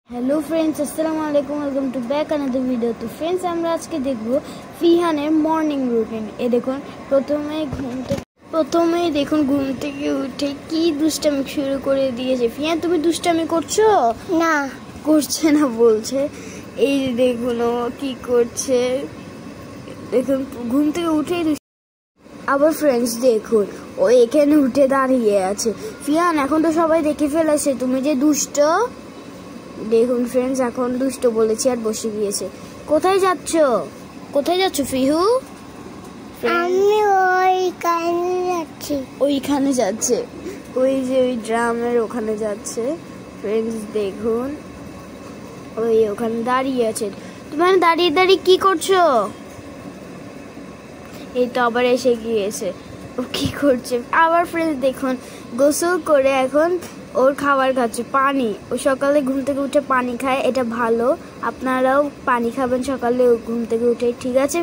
Hello friends अस्सलाम वालेकुम welcome to back another video. तो फ्रेंड्स আমরা আজকে দেখব ফিহানের মর্নিং রুটিন। এই দেখুন প্রথমেই দেখুন ঘুম থেকে উঠে কি দুষ্টামি শুরু করে দিয়েছে। ফিহান তুমি দুষ্টামি করছো? না করছে না বলছে। এই যে দেখুন ও কি করছে, দেখুন ঘুম থেকে উঠেই আবার ফ্রেন্ডস দেখুন ও এখানে উঠে দাঁড়িয়ে আছে। ফিহান এখন তো সবাই দেখে ফেলেছে তুমি যে দুষ্ট। দেখুন ফ্রেন্ডস এখন দুষ্ট বলেছি আর বসে গিয়েছে। কোথায় যাচ্ছ ফিহু? আমি ওইখানে যাচ্ছে, ওই যে ওই ড্রামের ওখানে যাচ্ছে। ফ্রেন্ডস দেখুন ওখানে দাঁড়িয়ে আছে। তুমি দাঁড়িয়ে দাঁড়িয়ে কি করছো? এই তো আবার এসে গিয়েছে। ও কি করছে আবার? ফ্রেন্ডস দেখুন গোসল করে এখন ওর খাবার খাচ্ছে, পানি। ও সকালে ঘুম থেকে উঠে পানি খায়, এটা ভালো। আপনারাও পানি খাবেন সকালে ঘুম থেকে উঠে, ঠিক আছে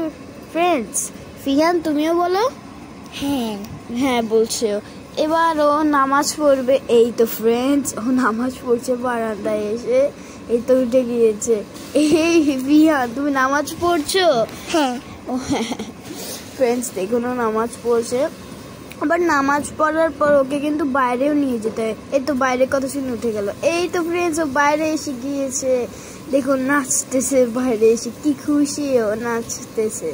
ফ্রেন্ডস? ফিহান তুমিও বলো। হ্যাঁ হ্যাঁ বলছে। এবার ও নামাজ পড়বে। এই তো ফ্রেন্ডস ও নামাজ পড়ছে বারান্দায় এসে। এই তো উঠে গিয়েছে। এই ফিহান তুমি নামাজ পড়ছো? হ্যাঁ ও হ্যাঁ ফ্রেন্ডস দেখুন ও নামাজ পড়ছে। আবার নামাজ পড়ার পর ওকে কিন্তু বাইরেও নিয়ে যেতে হয়। এই তো বাইরে কথা শুনে উঠে গেল। এই তো ফ্রেন্ডস ও বাইরে এসে গিয়েছে, দেখুন নাচতেছে বাইরে এসে, কি খুশি ও নাচতেছে।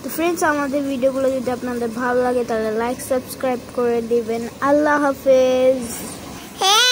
তো ফ্রেন্ডস আমাদের ভিডিওগুলো যদি আপনাদের ভালো লাগে তাহলে লাইক সাবস্ক্রাইব করে দিবেন। আল্লাহ হাফেজ। হ্যাঁ